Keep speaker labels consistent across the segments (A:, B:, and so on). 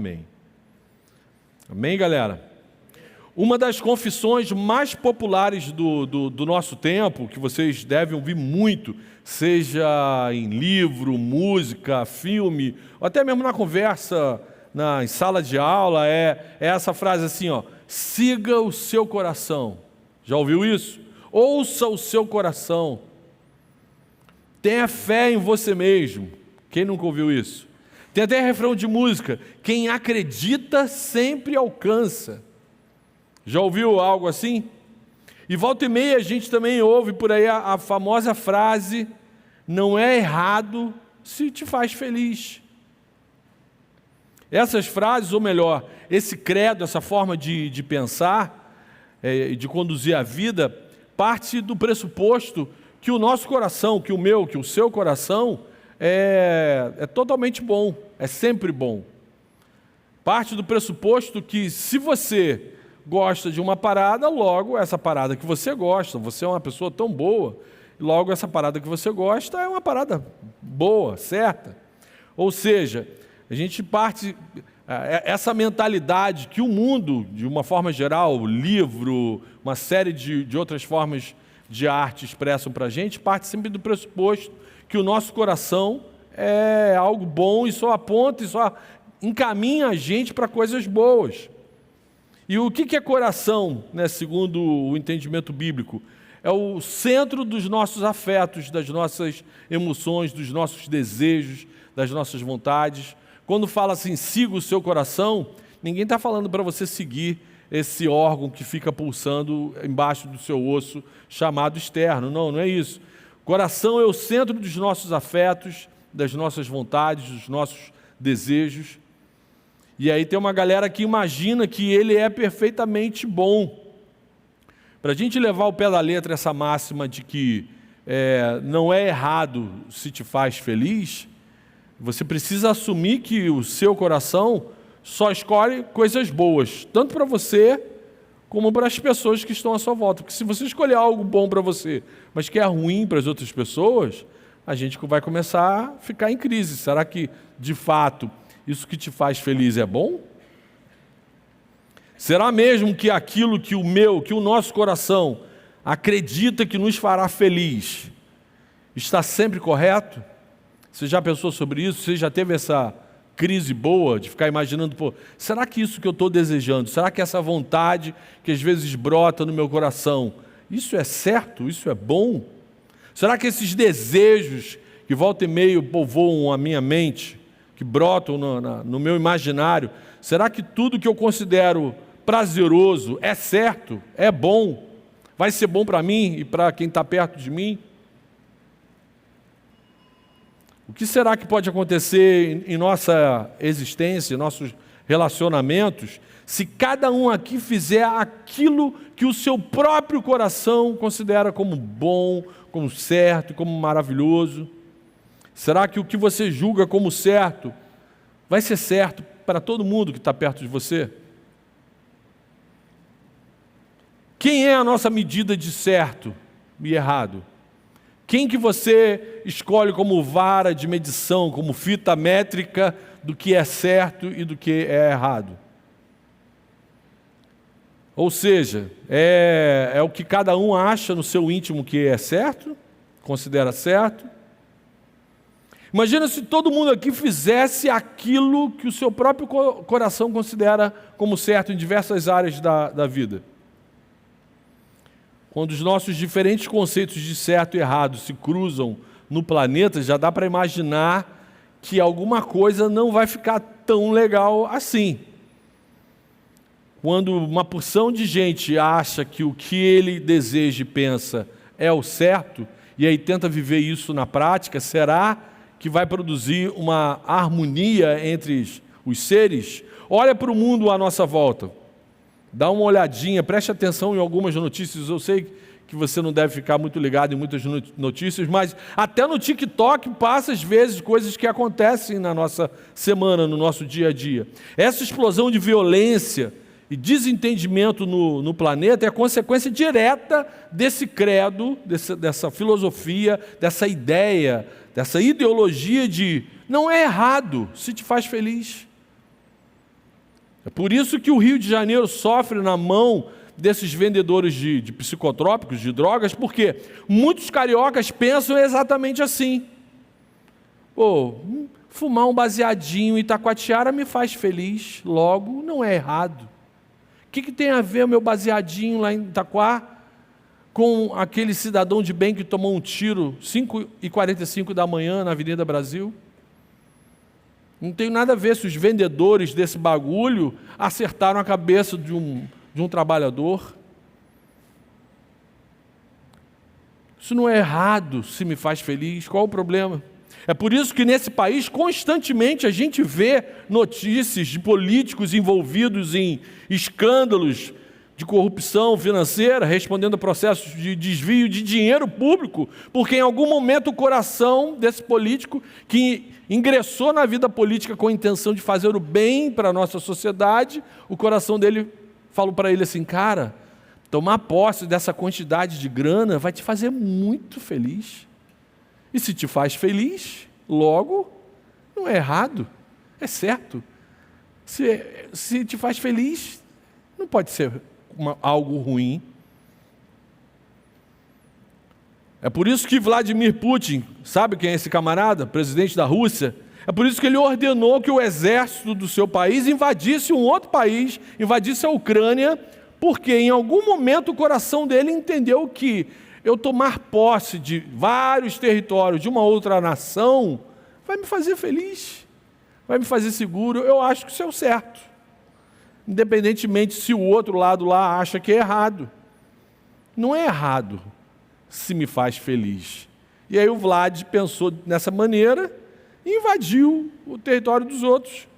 A: Amém. Amém, galera? Uma das confissões mais populares do nosso tempo, que vocês devem ouvir muito, seja em livro, música, filme, ou até mesmo na conversa, em sala de aula, é essa frase assim, ó: siga o seu coração. Já ouviu isso? Ouça o seu coração. Tenha fé em você mesmo. Quem nunca ouviu isso? Tem até refrão de música: quem acredita sempre alcança. Já ouviu algo assim? E volta e meia a gente também ouve por aí a famosa frase: não é errado se te faz feliz. Essas frases, ou melhor, esse credo, essa forma de pensar, de conduzir a vida, parte do pressuposto que o nosso coração, que o meu, que o seu coração é totalmente bom, é sempre bom. Parte do pressuposto que se você gosta de uma parada, logo essa parada que você gosta, você é uma pessoa tão boa, logo essa parada que você gosta é uma parada boa, certa. Ou seja, a gente parte, essa mentalidade que o mundo, de uma forma geral, livro, uma série de outras formas de arte expressam para a gente, parte sempre do pressuposto que o nosso coração é algo bom e só aponta e só encaminha a gente para coisas boas. E o que é coração, né, segundo o entendimento bíblico? É o centro dos nossos afetos, das nossas emoções, dos nossos desejos, das nossas vontades. Quando fala assim, siga o seu coração, ninguém está falando para você seguir esse órgão que fica pulsando embaixo do seu osso, chamado externo. Não é isso. Coração é o centro dos nossos afetos, das nossas vontades, dos nossos desejos. E aí tem uma galera que imagina que ele é perfeitamente bom. Para a gente levar ao pé da letra essa máxima de que não é errado se te faz feliz, você precisa assumir que o seu coração só escolhe coisas boas, tanto para você como para as pessoas que estão à sua volta. Porque se você escolher algo bom para você, mas que é ruim para as outras pessoas, a gente vai começar a ficar em crise. Será que, de fato, isso que te faz feliz é bom? Será mesmo que aquilo que o nosso coração acredita que nos fará feliz está sempre correto? Você já pensou sobre isso? Você já teve essa crise boa de ficar imaginando, será que isso que eu estou desejando, será que essa vontade que às vezes brota no meu coração, isso é certo? Isso é bom? Será que esses desejos que volta e meio povoam a minha mente, que brotam no meu imaginário, será que tudo que eu considero prazeroso é certo, é bom, vai ser bom para mim e para quem está perto de mim? O que será que pode acontecer em nossa existência, em nossos relacionamentos, se cada um aqui fizer aquilo que o seu próprio coração considera como bom, como certo, como maravilhoso? Será que o que você julga como certo vai ser certo para todo mundo que está perto de você? Quem é a nossa medida de certo e errado? Quem que você escolhe como vara de medição, como fita métrica do que é certo e do que é errado? Ou seja, é o que cada um acha no seu íntimo que é certo, considera certo. Imagina se todo mundo aqui fizesse aquilo que o seu próprio coração considera como certo em diversas áreas da vida. Quando os nossos diferentes conceitos de certo e errado se cruzam no planeta, já dá para imaginar que alguma coisa não vai ficar tão legal assim. Quando uma porção de gente acha que o que ele deseja e pensa é o certo, e aí tenta viver isso na prática, será que vai produzir uma harmonia entre os seres? Olha para o mundo à nossa volta. Dá uma olhadinha, preste atenção em algumas notícias. Eu sei que você não deve ficar muito ligado em muitas notícias, mas até no TikTok passa às vezes coisas que acontecem na nossa semana, no nosso dia a dia. Essa explosão de violência e desentendimento no planeta é a consequência direta desse credo, dessa filosofia, dessa ideia, dessa ideologia de não é errado se te faz feliz. É por isso que o Rio de Janeiro sofre na mão desses vendedores de psicotrópicos, de drogas, porque muitos cariocas pensam exatamente assim. Pô, fumar um baseadinho em Itacoatiara me faz feliz, logo não é errado. O que tem a ver o meu baseadinho lá em Itaquá com aquele cidadão de bem que tomou um tiro 5h45 da manhã na Avenida Brasil? Não tem nada a ver se os vendedores desse bagulho acertaram a cabeça de um trabalhador. Isso não é errado, se me faz feliz. Qual o problema? É por isso que nesse país constantemente a gente vê notícias de políticos envolvidos em escândalos de corrupção financeira, respondendo a processos de desvio de dinheiro público, porque em algum momento o coração desse político que ingressou na vida política com a intenção de fazer o bem para a nossa sociedade, o coração dele falou para ele assim: cara, tomar posse dessa quantidade de grana vai te fazer muito feliz. E se te faz feliz, logo, não é errado, é certo. Se te faz feliz, não pode ser algo ruim. É por isso que Vladimir Putin, sabe quem é esse camarada? Presidente da Rússia. É por isso que ele ordenou que o exército do seu país invadisse um outro país, invadisse a Ucrânia, porque em algum momento o coração dele entendeu que eu tomar posse de vários territórios de uma outra nação vai me fazer feliz, vai me fazer seguro. Eu acho que isso é o certo, independentemente se o outro lado lá acha que é errado. Não é errado se me faz feliz. E aí o Vlad pensou nessa maneira e invadiu o território dos outros.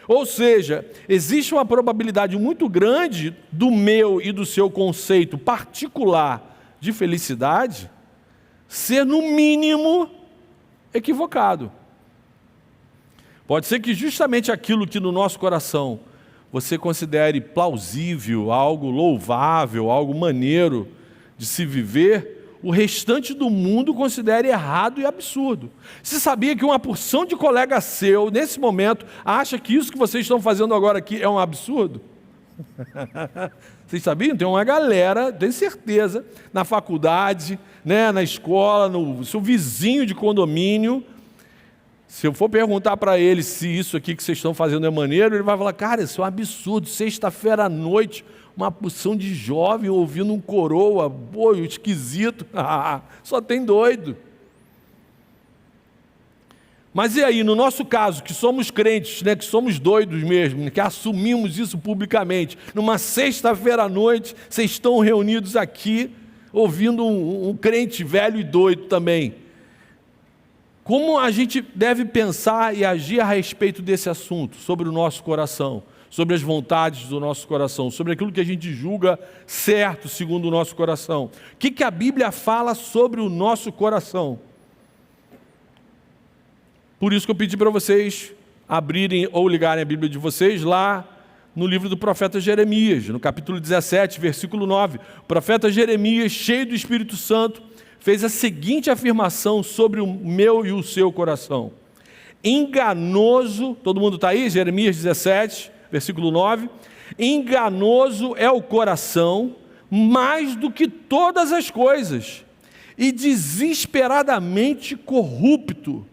A: Ou seja, existe uma probabilidade muito grande do meu e do seu conceito particular de felicidade ser, no mínimo, equivocado. Pode ser que justamente aquilo que no nosso coração você considere plausível, algo louvável, algo maneiro de se viver, o restante do mundo considere errado e absurdo. Você sabia que uma porção de colega seu, nesse momento, acha que isso que vocês estão fazendo agora aqui é um absurdo? Vocês sabiam? Tem uma galera, tenho certeza, na faculdade, né, na escola, no seu vizinho de condomínio. Se eu for perguntar para ele se isso aqui que vocês estão fazendo é maneiro, ele vai falar: cara, isso é um absurdo. Sexta-feira à noite, uma porção de jovem ouvindo um coroa, boi, esquisito. Só tem doido. Mas e aí, no nosso caso, que somos crentes, né, que somos doidos mesmo, que assumimos isso publicamente, numa sexta-feira à noite, vocês estão reunidos aqui, ouvindo um crente velho e doido também. Como a gente deve pensar e agir a respeito desse assunto, sobre o nosso coração, sobre as vontades do nosso coração, sobre aquilo que a gente julga certo segundo o nosso coração? O que a Bíblia fala sobre o nosso coração? Por isso que eu pedi para vocês abrirem ou ligarem a Bíblia de vocês lá no livro do profeta Jeremias, no capítulo 17, versículo 9. O profeta Jeremias, cheio do Espírito Santo, fez a seguinte afirmação sobre o meu e o seu coração: enganoso, todo mundo está aí? Jeremias 17, versículo 9. Enganoso é o coração mais do que todas as coisas, e desesperadamente corrupto.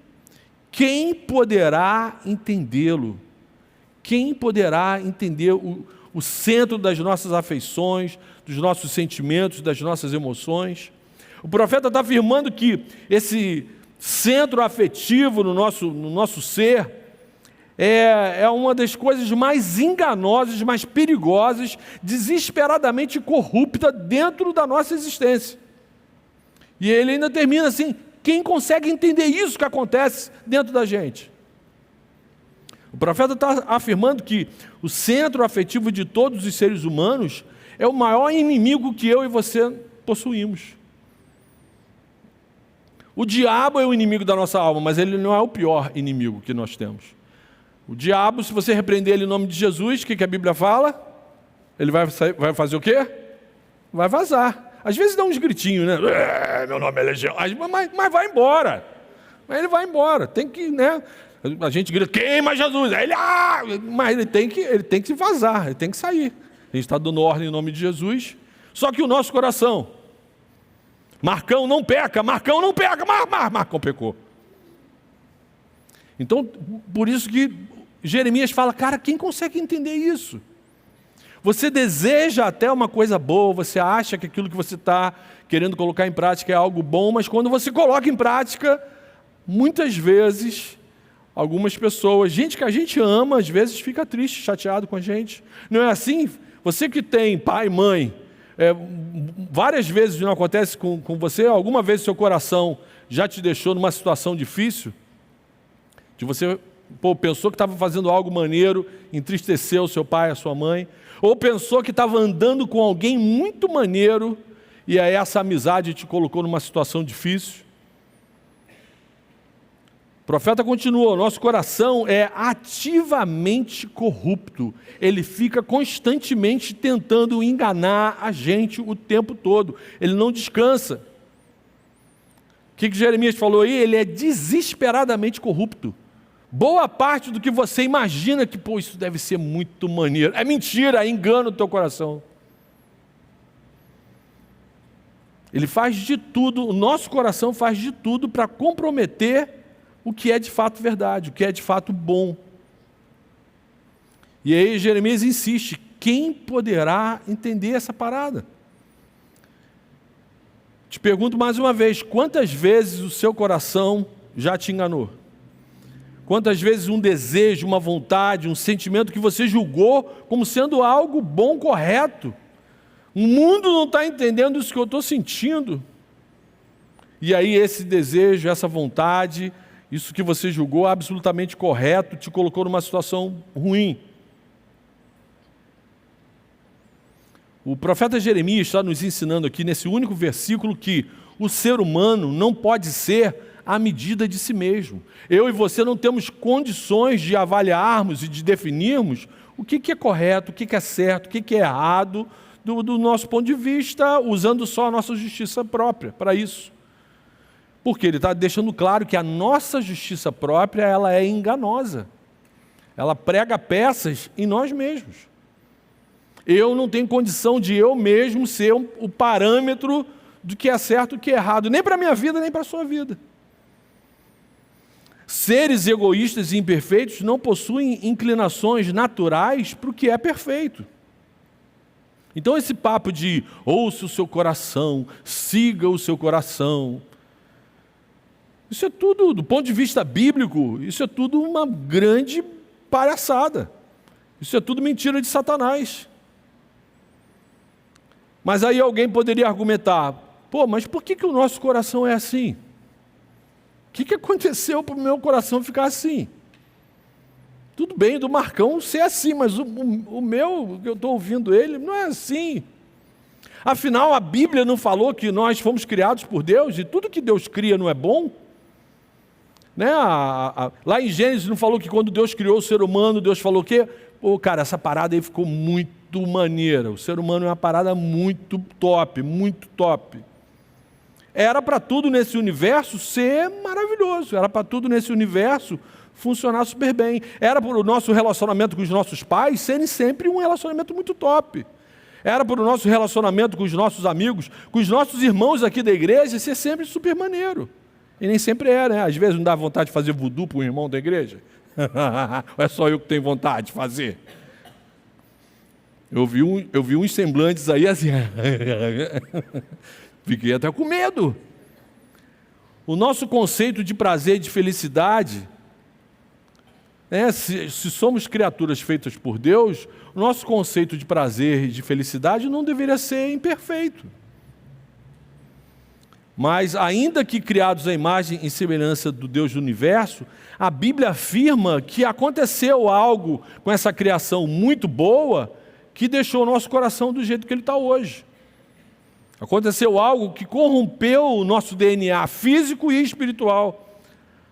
A: Quem poderá entendê-lo? Quem poderá entender o centro das nossas afeições, dos nossos sentimentos, das nossas emoções? O profeta está afirmando que esse centro afetivo no nosso ser é uma das coisas mais enganosas, mais perigosas, desesperadamente corrupta dentro da nossa existência. E ele ainda termina assim: quem consegue entender isso que acontece dentro da gente? O profeta está afirmando que o centro afetivo de todos os seres humanos é o maior inimigo que eu e você possuímos. O diabo é o inimigo da nossa alma, mas ele não é o pior inimigo que nós temos. O diabo, se você repreender ele em nome de Jesus, o que a Bíblia fala? Ele vai fazer o quê? Vai vazar. Às vezes dá uns gritinhos, né? Meu nome é Legião. Mas vai embora. Mas ele vai embora. Tem que, né? A gente grita, queima Jesus! Aí ele, mas ele tem que se vazar, ele tem que sair. A gente está dando ordem em nome de Jesus. Só que o nosso coração, Marcão não peca, Marcão pecou. Então, por isso que Jeremias fala, cara, quem consegue entender isso? Você deseja até uma coisa boa, você acha que aquilo que você está querendo colocar em prática é algo bom, mas quando você coloca em prática, muitas vezes, algumas pessoas, gente que a gente ama, às vezes fica triste, chateado com a gente. Não é assim? Você que tem pai e mãe, várias vezes não acontece com você, alguma vez seu coração já te deixou numa situação difícil, de você pensou que estava fazendo algo maneiro, entristeceu seu pai, a sua mãe, ou pensou que estava andando com alguém muito maneiro, e aí essa amizade te colocou numa situação difícil. O profeta continua, nosso coração é ativamente corrupto, ele fica constantemente tentando enganar a gente o tempo todo, ele não descansa. O que Jeremias falou aí? Ele é desesperadamente corrupto. Boa parte do que você imagina que, isso deve ser muito maneiro, é mentira, é engano do teu coração. Ele faz de tudo, o nosso coração faz de tudo para comprometer o que é de fato verdade, o que é de fato bom. E aí Jeremias insiste, quem poderá entender essa parada? Te pergunto mais uma vez, quantas vezes o seu coração já te enganou? Quantas vezes um desejo, uma vontade, um sentimento que você julgou como sendo algo bom, correto. O mundo não está entendendo isso que eu estou sentindo. E aí esse desejo, essa vontade, isso que você julgou absolutamente correto, te colocou numa situação ruim. O profeta Jeremias está nos ensinando aqui nesse único versículo que o ser humano não pode ser à medida de si mesmo. Eu e você não temos condições de avaliarmos e de definirmos o que é correto, o que é certo, o que é errado, do nosso ponto de vista, usando só a nossa justiça própria para isso. Porque ele está deixando claro que a nossa justiça própria ela é enganosa. Ela prega peças em nós mesmos. Eu não tenho condição de eu mesmo ser o parâmetro do que é certo e o que é errado, nem para a minha vida, nem para a sua vida. Seres egoístas e imperfeitos não possuem inclinações naturais para o que é perfeito. Então esse papo de ouça o seu coração, siga o seu coração, isso é tudo, do ponto de vista bíblico, isso é tudo uma grande palhaçada. Isso é tudo mentira de Satanás. Mas aí alguém poderia argumentar, mas por que o nosso coração é assim? O que aconteceu para o meu coração ficar assim? Tudo bem do Marcão ser assim, mas o meu, que eu estou ouvindo ele, não é assim. Afinal, a Bíblia não falou que nós fomos criados por Deus e tudo que Deus cria não é bom? Né? Lá em Gênesis não falou que quando Deus criou o ser humano, Deus falou o quê? Cara, essa parada aí ficou muito maneira. O ser humano é uma parada muito top, muito top. Era para tudo nesse universo ser maravilhoso, era para tudo nesse universo funcionar super bem. Era para o nosso relacionamento com os nossos pais serem sempre um relacionamento muito top. Era para o nosso relacionamento com os nossos amigos, com os nossos irmãos aqui da igreja ser sempre super maneiro. E nem sempre é, né? Às vezes não dá vontade de fazer voodoo para um irmão da igreja. Ou é só eu que tenho vontade de fazer? Eu vi uns semblantes aí assim... Fiquei até com medo. O nosso conceito de prazer e de felicidade, se somos criaturas feitas por Deus, o nosso conceito de prazer e de felicidade não deveria ser imperfeito. Mas ainda que criados à imagem e semelhança do Deus do universo, a Bíblia afirma que aconteceu algo com essa criação muito boa que deixou o nosso coração do jeito que ele está hoje. Aconteceu algo que corrompeu o nosso DNA físico e espiritual.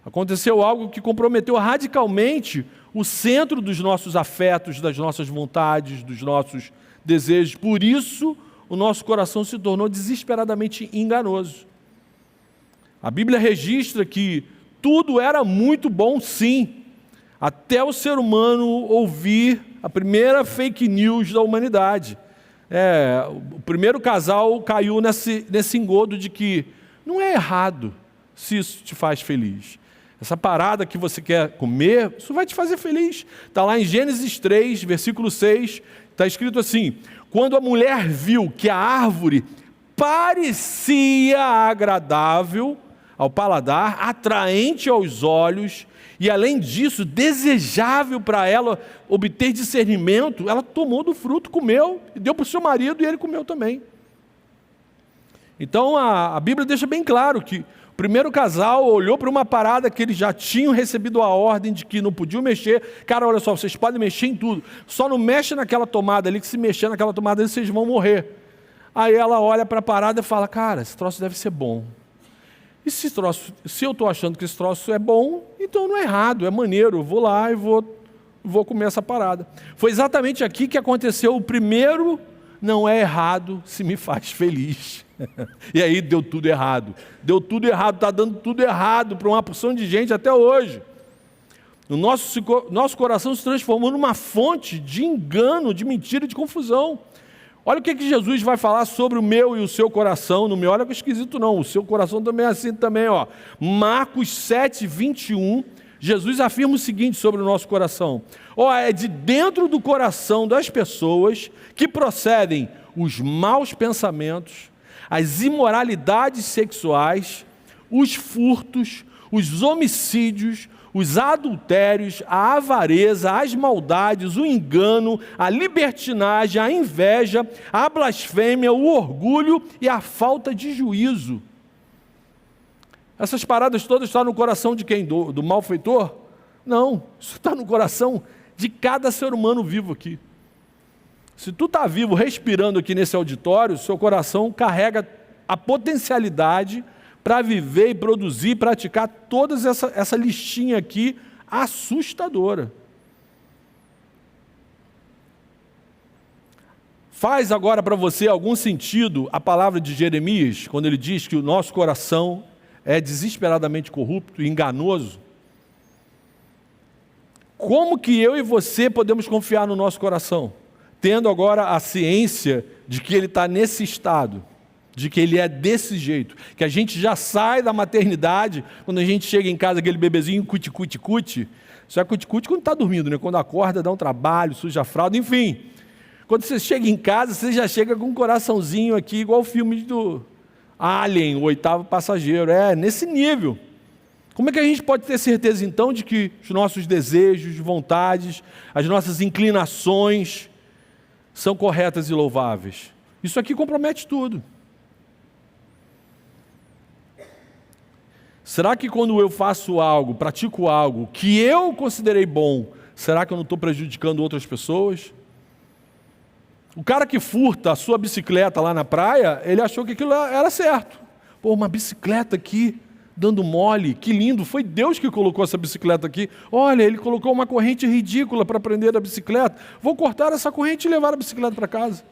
A: Aconteceu algo que comprometeu radicalmente o centro dos nossos afetos, das nossas vontades, dos nossos desejos. Por isso, o nosso coração se tornou desesperadamente enganoso. A Bíblia registra que tudo era muito bom, sim, até o ser humano ouvir a primeira fake news da humanidade. O primeiro casal caiu nesse engodo de que não é errado se isso te faz feliz. Essa parada que você quer comer, isso vai te fazer feliz. Está lá em Gênesis 3, versículo 6, está escrito assim: quando a mulher viu que a árvore parecia agradável ao paladar, atraente aos olhos, e além disso, desejável para ela obter discernimento, ela tomou do fruto, comeu, e deu para o seu marido, e ele comeu também. Então a Bíblia deixa bem claro que o primeiro casal olhou para uma parada que eles já tinham recebido a ordem de que não podiam mexer. Cara, olha só, vocês podem mexer em tudo, só não mexe naquela tomada ali, que se mexer naquela tomada ali, vocês vão morrer. Aí ela olha para a parada e fala: cara, esse troço deve ser bom. E se eu estou achando que esse troço é bom, então não é errado, é maneiro, eu vou lá e vou comer essa parada. Foi exatamente aqui que aconteceu o primeiro não é errado se me faz feliz. E aí deu tudo errado. Deu tudo errado, está dando tudo errado para uma porção de gente até hoje. O nosso coração se transformou numa fonte de engano, de mentira e de confusão. Olha o que Jesus vai falar sobre o meu e o seu coração. Não me olha com esquisito não, o seu coração também é assim também. Marcos 7, 21, Jesus afirma o seguinte sobre o nosso coração: é de dentro do coração das pessoas que procedem os maus pensamentos, as imoralidades sexuais, os furtos, os homicídios, os adultérios, a avareza, as maldades, o engano, a libertinagem, a inveja, a blasfêmia, o orgulho e a falta de juízo. Essas paradas todas estão no coração de quem? Do malfeitor? Não, isso está no coração de cada ser humano vivo aqui. Se tu está vivo, respirando aqui nesse auditório, seu coração carrega a potencialidade para viver e produzir e praticar toda essa listinha aqui assustadora. Faz agora para você algum sentido a palavra de Jeremias, quando ele diz que o nosso coração é desesperadamente corrupto e enganoso? Como que eu e você podemos confiar no nosso coração, tendo agora a ciência de que ele está nesse estado, de que ele é desse jeito, que a gente já sai da maternidade, quando a gente chega em casa, aquele bebezinho cuti-cuti-cuti, isso é cuti-cuti quando está dormindo, né? Quando acorda, dá um trabalho, suja a fralda, enfim. Quando você chega em casa, você já chega com um coraçãozinho aqui, igual o filme do Alien, o Oitavo Passageiro, nesse nível. Como é que a gente pode ter certeza então de que os nossos desejos, vontades, as nossas inclinações são corretas e louváveis? Isso aqui compromete tudo. Será que quando eu faço algo, pratico algo que eu considerei bom, será que eu não estou prejudicando outras pessoas? O cara que furta a sua bicicleta lá na praia, ele achou que aquilo era certo. Uma bicicleta aqui, dando mole, que lindo, foi Deus que colocou essa bicicleta aqui. Olha, ele colocou uma corrente ridícula para prender a bicicleta. Vou cortar essa corrente e levar a bicicleta para casa.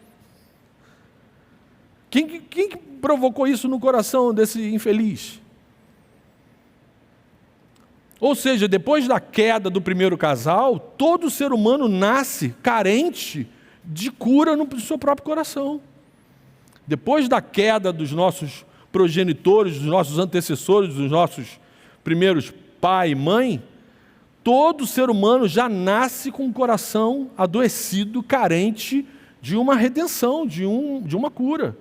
A: Quem que provocou isso no coração desse infeliz? Ou seja, depois da queda do primeiro casal, todo ser humano nasce carente de cura no seu próprio coração. Depois da queda dos nossos progenitores, dos nossos antecessores, dos nossos primeiros pai e mãe, todo ser humano já nasce com um coração adoecido, carente de uma redenção, de uma cura.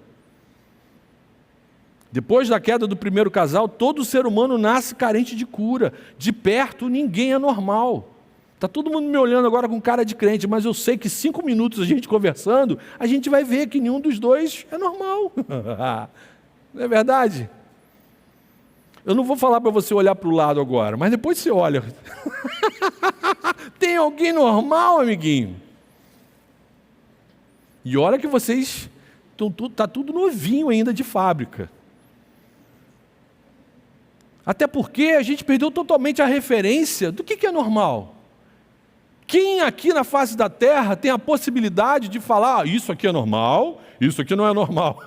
A: Depois da queda do primeiro casal, todo ser humano nasce carente de cura. De perto, ninguém é normal. Está todo mundo me olhando agora com cara de crente, mas eu sei que 5 minutos a gente conversando, a gente vai ver que nenhum dos dois é normal. Não é verdade? Eu não vou falar para você olhar para o lado agora, mas depois você olha. Tem alguém normal, amiguinho? E olha que vocês, está tudo novinho ainda de fábrica. Até porque a gente perdeu totalmente a referência do que é normal. Quem aqui na face da terra tem a possibilidade de falar, isso aqui é normal, isso aqui não é normal?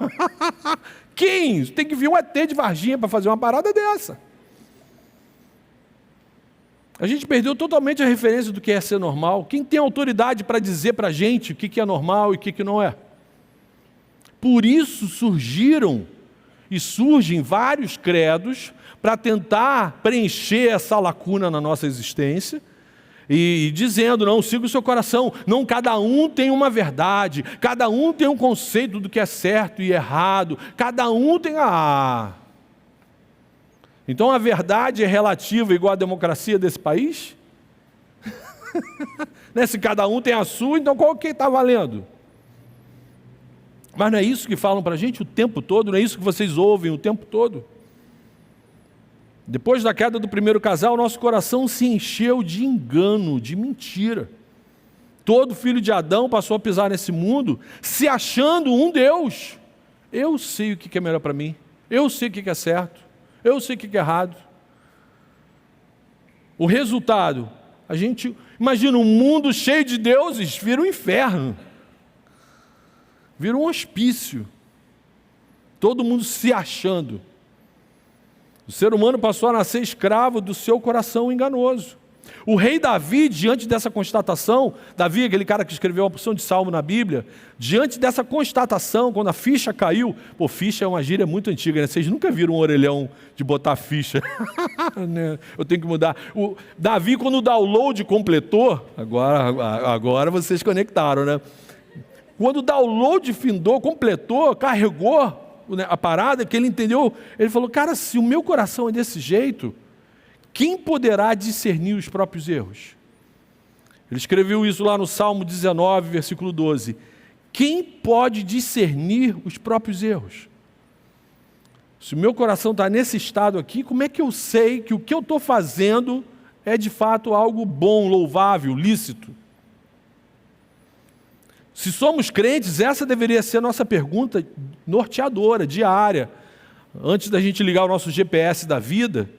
A: Quem? Tem que vir um ET de Varginha para fazer uma parada dessa. A gente perdeu totalmente a referência do que é ser normal. Quem tem autoridade para dizer para a gente o que é normal e o que não é? Por isso surgiram e surgem vários credos para tentar preencher essa lacuna na nossa existência e dizendo, não, siga o seu coração. Não, cada um tem uma verdade, cada um tem um conceito do que é certo e errado, cada um tem Então a verdade é relativa igual à democracia desse país? Né? Se cada um tem a sua, então qual que está valendo? Mas não é isso que falam para a gente o tempo todo? Não é isso que vocês ouvem o tempo todo? Depois da queda do primeiro casal, nosso coração se encheu de engano, de mentira. Todo filho de Adão passou a pisar nesse mundo se achando um Deus. Eu sei o que é melhor para mim, eu sei o que é certo, eu sei o que é errado. O resultado, a gente imagina um mundo cheio de deuses, vira um inferno. Vira um hospício. Todo mundo se achando. O ser humano passou a nascer escravo do seu coração enganoso. O rei Davi, diante dessa constatação, Davi, aquele cara que escreveu uma porção de salmo na Bíblia, diante dessa constatação, quando a ficha caiu, ficha é uma gíria muito antiga, né? Vocês nunca viram um orelhão de botar ficha. Eu tenho que mudar. Davi, quando o download completou, agora vocês conectaram, né? Quando o download findou, completou, carregou a parada, que ele entendeu, ele falou, cara, se o meu coração é desse jeito, quem poderá discernir os próprios erros? Ele escreveu isso lá no Salmo 19, versículo 12. Quem pode discernir os próprios erros? Se o meu coração está nesse estado aqui, como é que eu sei que o que eu estou fazendo é de fato algo bom, louvável, lícito? Se somos crentes, essa deveria ser a nossa pergunta norteadora, diária. Antes da gente ligar o nosso GPS da vida,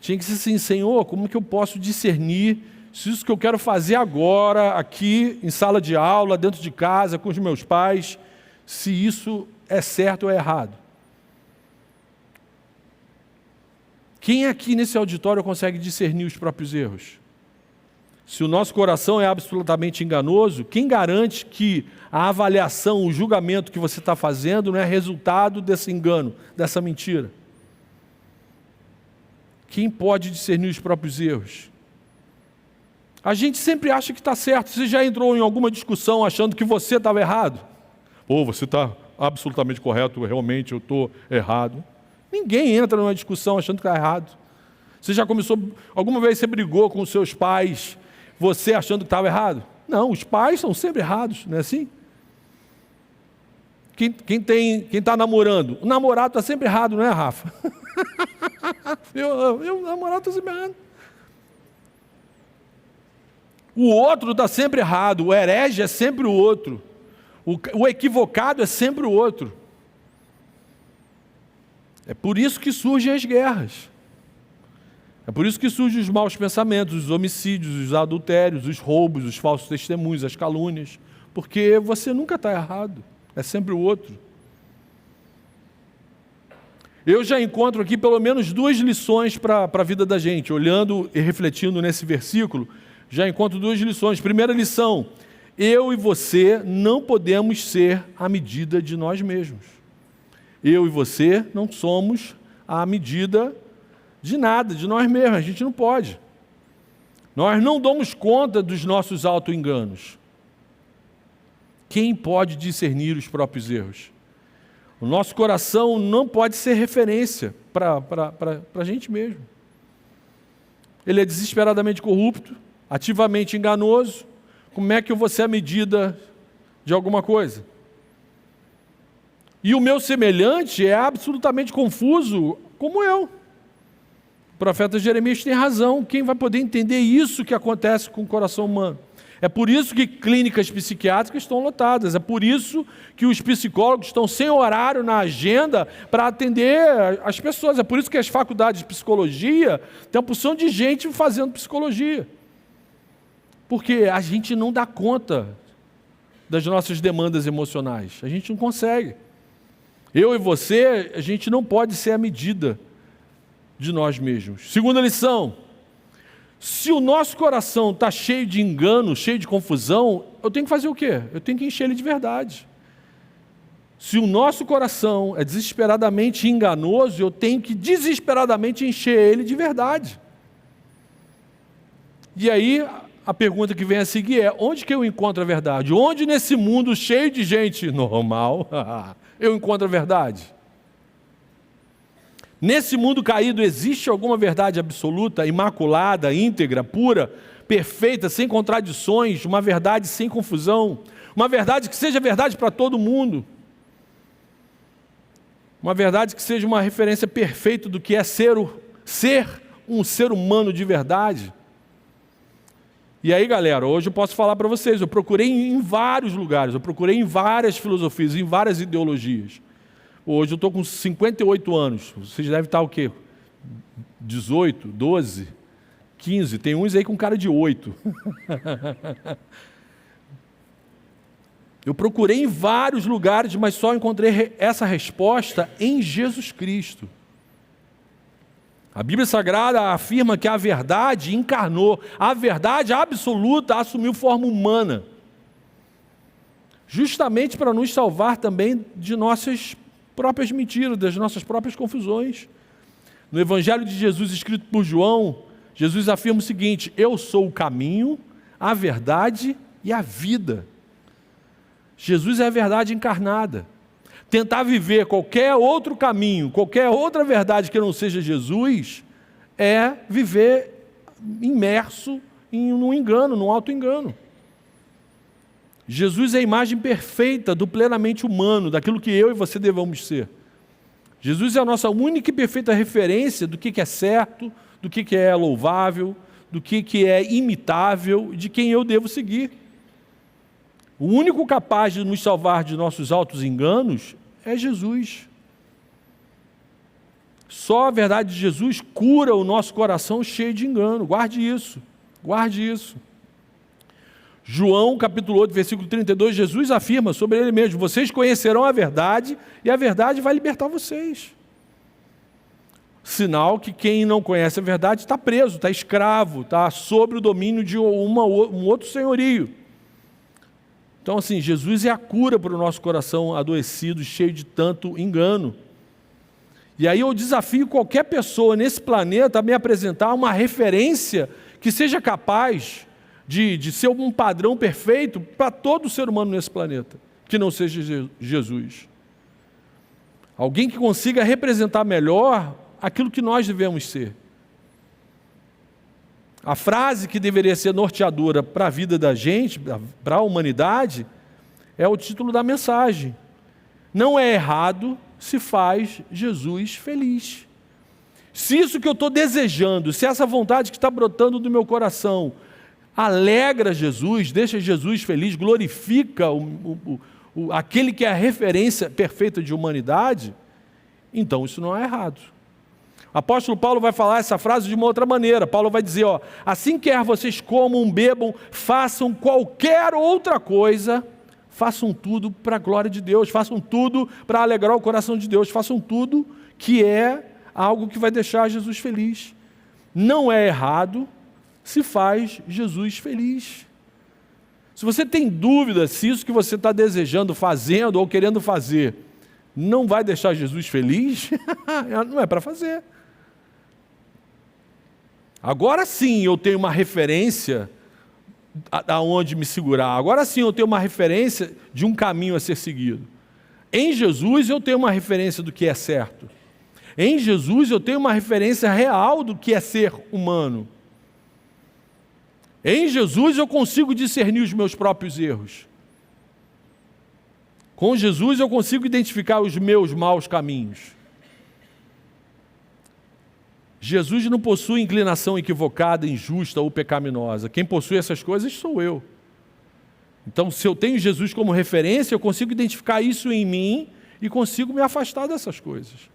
A: tinha que ser assim, Senhor, como que eu posso discernir se isso que eu quero fazer agora, aqui, em sala de aula, dentro de casa, com os meus pais, se isso é certo ou é errado? Quem aqui nesse auditório consegue discernir os próprios erros? Se o nosso coração é absolutamente enganoso, quem garante que a avaliação, o julgamento que você está fazendo não é resultado desse engano, dessa mentira? Quem pode discernir os próprios erros? A gente sempre acha que está certo. Você já entrou em alguma discussão achando que você estava errado? Você está absolutamente correto, realmente eu estou errado. Ninguém entra numa discussão achando que está errado. Você já começou, alguma vez você brigou com os seus pais, você achando que estava errado? Não, os pais são sempre errados, não é assim? Quem está namorando? O namorado está sempre errado, não é, Rafa? O namorado está sempre errado. O outro está sempre errado, o herege é sempre o outro, o equivocado é sempre o outro. É por isso que surgem as guerras. É por isso que surgem os maus pensamentos, os homicídios, os adultérios, os roubos, os falsos testemunhos, as calúnias. Porque você nunca está errado, é sempre o outro. Eu já encontro aqui pelo menos 2 lições para a vida da gente. Olhando e refletindo nesse versículo, já encontro 2 lições. Primeira lição, eu e você não podemos ser a medida de nós mesmos. Eu e você não somos a medida de nada, de nós mesmos, a gente não pode. Nós não damos conta dos nossos auto-enganos. Quem pode discernir os próprios erros? O nosso coração não pode ser referência para a gente mesmo. Ele é desesperadamente corrupto, ativamente enganoso. Como é que eu vou ser a medida de alguma coisa? E o meu semelhante é absolutamente confuso, como eu. O profeta Jeremias tem razão. Quem vai poder entender isso que acontece com o coração humano? É por isso que clínicas psiquiátricas estão lotadas. É por isso que os psicólogos estão sem horário na agenda para atender as pessoas. É por isso que as faculdades de psicologia têm uma porção de gente fazendo psicologia. Porque a gente não dá conta das nossas demandas emocionais. A gente não consegue. Eu e você, a gente não pode ser a medida de nós mesmos. Segunda lição, Se o nosso coração está cheio de engano, cheio de confusão, eu tenho que fazer o quê? Eu tenho que encher ele de verdade. Se o nosso coração é desesperadamente enganoso, eu tenho que desesperadamente encher ele de verdade. E aí, a pergunta que vem a seguir é: onde que eu encontro a verdade? Onde nesse mundo cheio de gente normal eu encontro a verdade? Nesse mundo caído existe alguma verdade absoluta, imaculada, íntegra, pura, perfeita, sem contradições, uma verdade sem confusão, uma verdade que seja verdade para todo mundo, uma verdade que seja uma referência perfeita do que é ser um ser humano de verdade? E aí, galera, hoje eu posso falar para vocês, eu procurei em vários lugares, eu procurei em várias filosofias, em várias ideologias. Hoje eu estou com 58 anos, vocês devem estar o quê? 18, 12, 15, tem uns aí com cara de 8. Eu procurei em vários lugares, mas só encontrei essa resposta em Jesus Cristo. A Bíblia Sagrada afirma que a verdade encarnou, a verdade absoluta assumiu forma humana, justamente para nos salvar também de nossas próprias mentiras, das nossas próprias confusões. No Evangelho de Jesus, escrito por João, Jesus afirma o seguinte: eu sou o caminho, a verdade e a vida. Jesus é a verdade encarnada. Tentar viver qualquer outro caminho, qualquer outra verdade que não seja Jesus, é viver imerso num engano, num auto-engano. Jesus é a imagem perfeita do plenamente humano, daquilo que eu e você devemos ser. Jesus é a nossa única e perfeita referência do que é certo, do que é louvável, do que é imitável, de quem eu devo seguir. O único capaz de nos salvar de nossos altos enganos é Jesus. Só a verdade de Jesus cura o nosso coração cheio de engano. Guarde isso, guarde isso. João, capítulo 8, versículo 32, Jesus afirma sobre ele mesmo: vocês conhecerão a verdade e a verdade vai libertar vocês. Sinal que quem não conhece a verdade está preso, está escravo, está sob o domínio de um outro senhorio. Então, assim, Jesus é a cura para o nosso coração adoecido, cheio de tanto engano. E aí eu desafio qualquer pessoa nesse planeta a me apresentar uma referência que seja capaz de ser um padrão perfeito para todo ser humano nesse planeta, que não seja Jesus. Alguém que consiga representar melhor aquilo que nós devemos ser. A frase que deveria ser norteadora para a vida da gente, para a humanidade, é o título da mensagem: não é errado se faz Jesus feliz. Se isso que eu estou desejando, se essa vontade que está brotando do meu coração alegra Jesus, deixa Jesus feliz, glorifica aquele que é a referência perfeita de humanidade, então isso não é errado. O apóstolo Paulo vai falar essa frase de uma outra maneira. Paulo vai dizer, assim quer vocês comam, bebam, façam qualquer outra coisa, façam tudo para a glória de Deus, façam tudo para alegrar o coração de Deus, façam tudo que é algo que vai deixar Jesus feliz. Não é errado se faz Jesus feliz. Se você tem dúvida se isso que você está desejando, fazendo ou querendo fazer não vai deixar Jesus feliz, não é para fazer. Agora sim eu tenho uma referência aonde me segurar. Agora sim eu tenho uma referência de um caminho a ser seguido. Em Jesus eu tenho uma referência do que é certo. Em Jesus eu tenho uma referência real do que é ser humano. Em Jesus eu consigo discernir os meus próprios erros. Com Jesus eu consigo identificar os meus maus caminhos. Jesus não possui inclinação equivocada, injusta ou pecaminosa. Quem possui essas coisas sou eu. Então, se eu tenho Jesus como referência, eu consigo identificar isso em mim e consigo me afastar dessas coisas.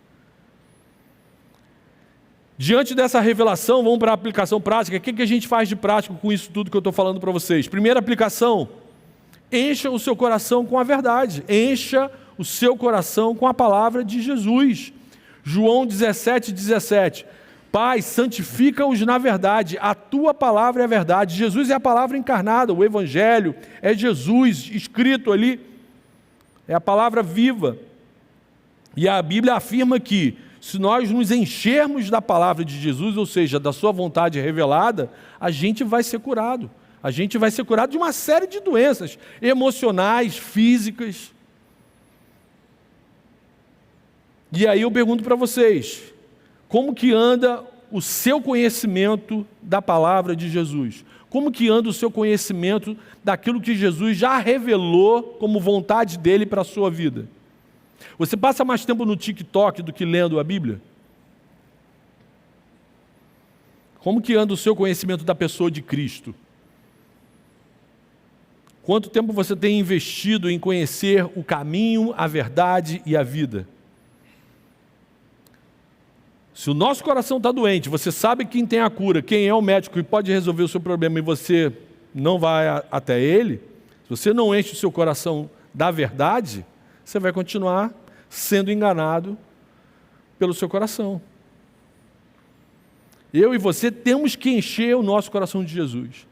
A: Diante dessa revelação, vamos para a aplicação prática. O que a gente faz de prático com isso tudo que eu estou falando para vocês? Primeira aplicação: encha o seu coração com a verdade. Encha o seu coração com a palavra de Jesus. João 17:17. Pai, santifica-os na verdade, a tua palavra é a verdade. Jesus é a palavra encarnada, o Evangelho é Jesus escrito ali, é a palavra viva. E a Bíblia afirma que, se nós nos enchermos da palavra de Jesus, ou seja, da sua vontade revelada, a gente vai ser curado. A gente vai ser curado de uma série de doenças emocionais, físicas. E aí eu pergunto para vocês, como que anda o seu conhecimento da palavra de Jesus? Como que anda o seu conhecimento daquilo que Jesus já revelou como vontade dele para a sua vida? Você passa mais tempo no TikTok do que lendo a Bíblia? Como que anda o seu conhecimento da pessoa de Cristo? Quanto tempo você tem investido em conhecer o caminho, a verdade e a vida? Se o nosso coração está doente, você sabe quem tem a cura, quem é o médico que pode resolver o seu problema e você não vai até ele, se você não enche o seu coração da verdade, você vai continuar sendo enganado pelo seu coração. Eu e você temos que encher o nosso coração de Jesus.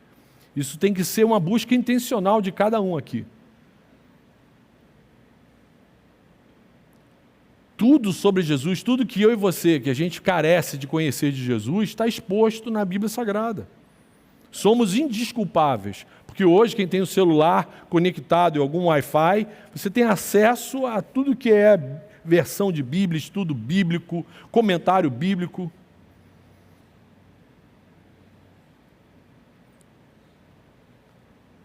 A: Isso tem que ser uma busca intencional de cada um aqui. Tudo sobre Jesus, tudo que eu e você, que a gente carece de conhecer de Jesus, está exposto na Bíblia Sagrada. Somos indesculpáveis, porque hoje quem tem o celular conectado em algum Wi-Fi, você tem acesso a tudo que é versão de Bíblia, estudo bíblico, comentário bíblico.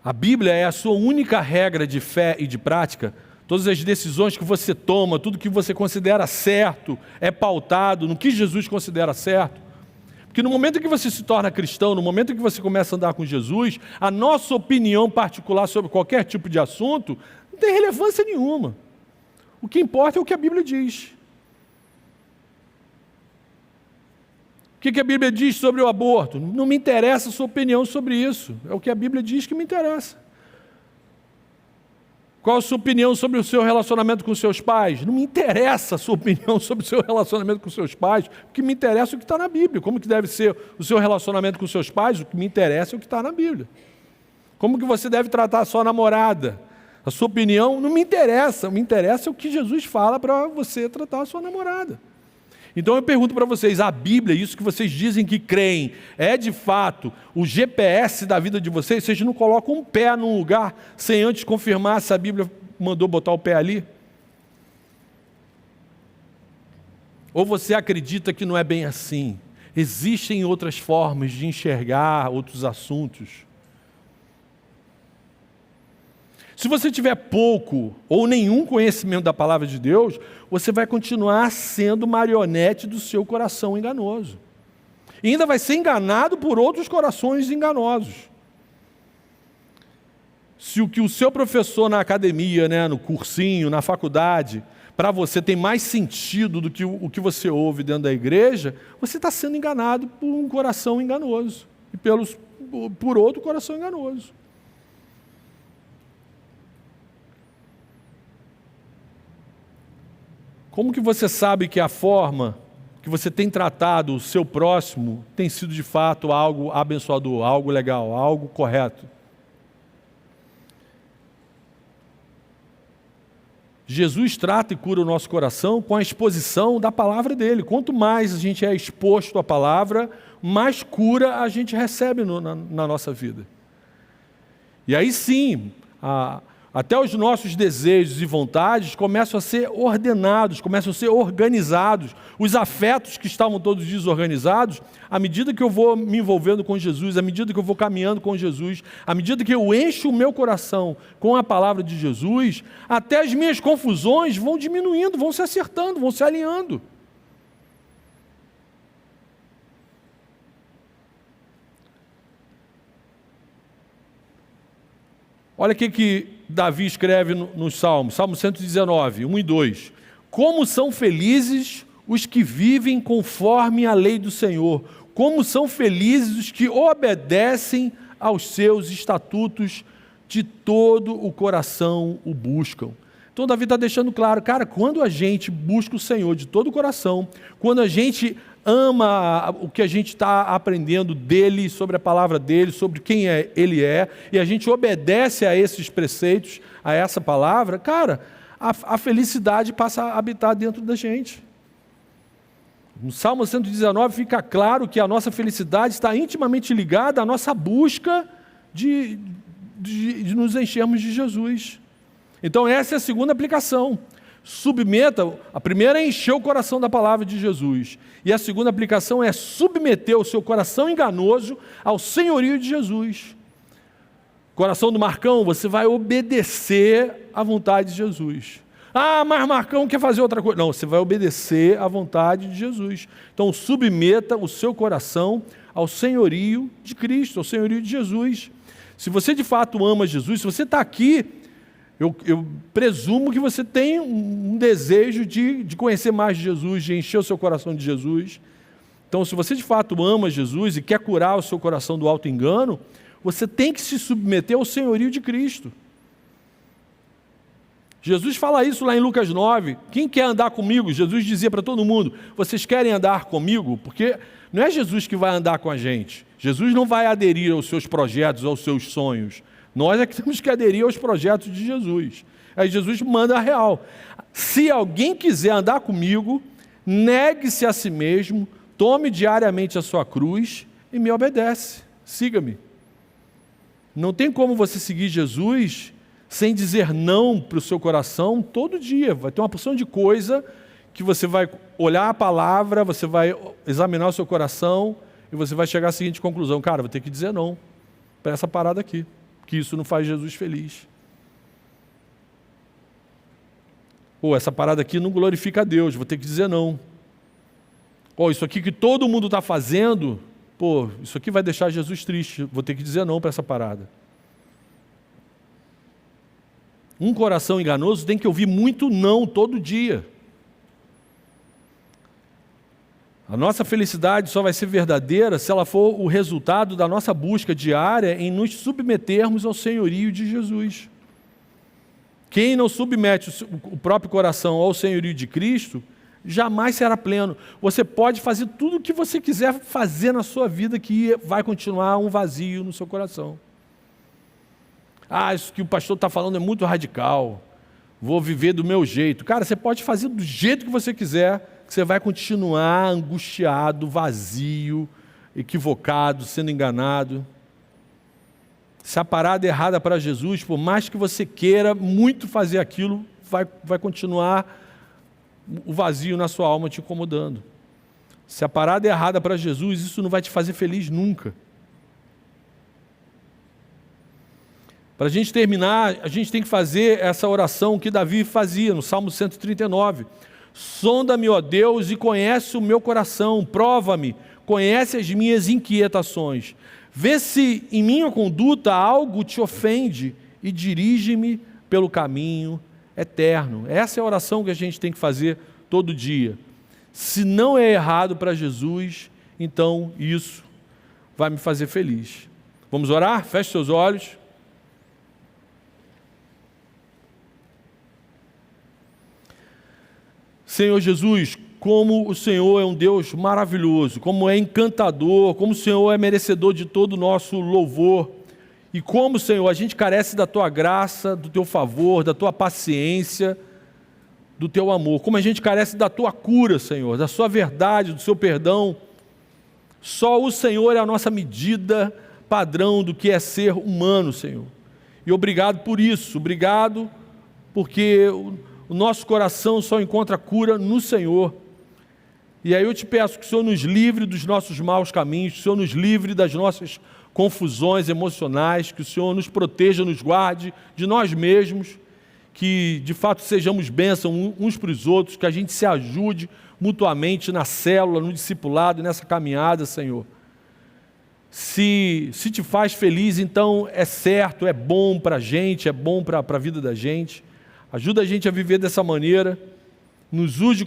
A: A Bíblia é a sua única regra de fé e de prática. Todas as decisões que você toma, tudo que você considera certo, é pautado no que Jesus considera certo. Porque no momento em que você se torna cristão, no momento em que você começa a andar com Jesus, a nossa opinião particular sobre qualquer tipo de assunto não tem relevância nenhuma. O que importa é o que a Bíblia diz. O que a Bíblia diz sobre o aborto? Não me interessa a sua opinião sobre isso. É o que a Bíblia diz que me interessa. Qual a sua opinião sobre o seu relacionamento com seus pais? Não me interessa a sua opinião sobre o seu relacionamento com seus pais. O que me interessa é o que está na Bíblia. Como que deve ser o seu relacionamento com seus pais? O que me interessa é o que está na Bíblia. Como que você deve tratar a sua namorada? A sua opinião não me interessa. Me interessa o que Jesus fala para você tratar a sua namorada. Então eu pergunto para vocês, a Bíblia, isso que vocês dizem que creem, é de fato o GPS da vida de vocês? Vocês não colocam um pé num lugar sem antes confirmar se a Bíblia mandou botar o pé ali? Ou você acredita que não é bem assim? Existem outras formas de enxergar outros assuntos. Se você tiver pouco ou nenhum conhecimento da palavra de Deus, você vai continuar sendo marionete do seu coração enganoso. E ainda vai ser enganado por outros corações enganosos. Se o que o seu professor na academia, no cursinho, na faculdade, para você tem mais sentido do que o que você ouve dentro da igreja, você está sendo enganado por um coração enganoso e por outro coração enganoso. Como que você sabe que a forma que você tem tratado o seu próximo tem sido de fato algo abençoador, algo legal, algo correto? Jesus trata e cura o nosso coração com a exposição da palavra dele. Quanto mais a gente é exposto à palavra, mais cura a gente recebe na nossa vida. E aí sim, até os nossos desejos e vontades começam a ser ordenados, começam a ser organizados. Os afetos que estavam todos desorganizados, à medida que eu vou me envolvendo com Jesus, à medida que eu vou caminhando com Jesus, à medida que eu encho o meu coração com a palavra de Jesus, até as minhas confusões vão diminuindo, vão se acertando, vão se alinhando. Olha o que Davi escreve nos Salmos, Salmo 119, 1 e 2. Como são felizes os que vivem conforme a lei do Senhor, como são felizes os que obedecem aos seus estatutos, de todo o coração o buscam. Então Davi está deixando claro, cara, quando a gente busca o Senhor de todo o coração, quando a gente ama o que a gente está aprendendo dele, sobre a palavra dele, sobre quem ele é, e a gente obedece a esses preceitos, a essa palavra, cara, a felicidade passa a habitar dentro da gente. No Salmo 119 fica claro que a nossa felicidade está intimamente ligada à nossa busca de nos enchermos de Jesus. Então essa é a segunda aplicação. Submeta, a primeira é encher o coração da palavra de Jesus. E a segunda aplicação é submeter o seu coração enganoso ao senhorio de Jesus. Coração do Marcão, você vai obedecer à vontade de Jesus. Ah, mas Marcão quer fazer outra coisa. Não, você vai obedecer à vontade de Jesus. Então submeta o seu coração ao senhorio de Cristo, ao senhorio de Jesus. Se você de fato ama Jesus, se você está aqui, eu presumo que você tem um desejo de conhecer mais de Jesus, de encher o seu coração de Jesus. Então, se você de fato ama Jesus e quer curar o seu coração do auto-engano, você tem que se submeter ao senhorio de Cristo. Jesus fala isso lá em Lucas 9. Quem quer andar comigo? Jesus dizia para todo mundo, vocês querem andar comigo? Porque não é Jesus que vai andar com a gente. Jesus não vai aderir aos seus projetos, aos seus sonhos. Nós é que temos que aderir aos projetos de Jesus. Aí Jesus manda a real. Se alguém quiser andar comigo, negue-se a si mesmo, tome diariamente a sua cruz e me obedece. Siga-me. Não tem como você seguir Jesus sem dizer não para o seu coração todo dia. Vai ter uma porção de coisa que você vai olhar a palavra, você vai examinar o seu coração e você vai chegar à seguinte conclusão: cara, vou ter que dizer não para essa parada aqui, que isso não faz Jesus feliz. Pô, essa parada aqui não glorifica a Deus, vou ter que dizer não. Pô, isso aqui que todo mundo está fazendo, pô, isso aqui vai deixar Jesus triste, vou ter que dizer não para essa parada. Um coração enganoso tem que ouvir muito não todo dia. A nossa felicidade só vai ser verdadeira se ela for o resultado da nossa busca diária em nos submetermos ao senhorio de Jesus. Quem não submete o próprio coração ao senhorio de Cristo, jamais será pleno. Você pode fazer tudo o que você quiser fazer na sua vida, que vai continuar um vazio no seu coração. Ah, isso que o pastor está falando é muito radical. Vou viver do meu jeito. Cara, você pode fazer do jeito que você quiser, que você vai continuar angustiado, vazio, equivocado, sendo enganado. Se a parada é errada para Jesus, por mais que você queira muito fazer aquilo, vai continuar o vazio na sua alma te incomodando. Se a parada é errada para Jesus, isso não vai te fazer feliz nunca. Para a gente terminar, a gente tem que fazer essa oração que Davi fazia no Salmo 139. Sonda-me, ó Deus, e conhece o meu coração, prova-me, conhece as minhas inquietações. Vê se em minha conduta algo te ofende e dirige-me pelo caminho eterno. Essa é a oração que a gente tem que fazer todo dia. Se não é errado para Jesus, então isso vai me fazer feliz. Vamos orar? Feche seus olhos. Senhor Jesus, como o Senhor é um Deus maravilhoso, como é encantador, como o Senhor é merecedor de todo o nosso louvor, e como, Senhor, a gente carece da Tua graça, do Teu favor, da Tua paciência, do Teu amor, como a gente carece da Tua cura, Senhor, da Sua verdade, do Seu perdão. Só o Senhor é a nossa medida padrão do que é ser humano, Senhor. E obrigado por isso, obrigado porque o nosso coração só encontra cura no Senhor. E aí eu te peço que o Senhor nos livre dos nossos maus caminhos, que o Senhor nos livre das nossas confusões emocionais, que o Senhor nos proteja, nos guarde de nós mesmos, que de fato sejamos bênção uns para os outros, que a gente se ajude mutuamente na célula, no discipulado, nessa caminhada, Senhor. Se te faz feliz, então é certo, é bom para a gente, é bom para a vida da gente. Ajuda a gente a viver dessa maneira, nos use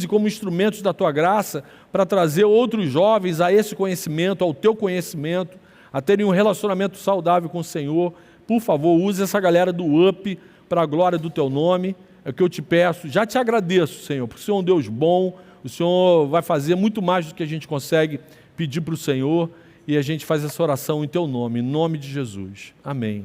A: como instrumentos da Tua graça para trazer outros jovens a esse conhecimento, ao Teu conhecimento, a terem um relacionamento saudável com o Senhor. Por favor, use essa galera do UP para a glória do Teu nome, é o que eu te peço. Já te agradeço, Senhor, porque o Senhor é um Deus bom, O Senhor vai fazer muito mais do que a gente consegue pedir para o Senhor, e a gente faz essa oração em Teu nome, em nome de Jesus. Amém.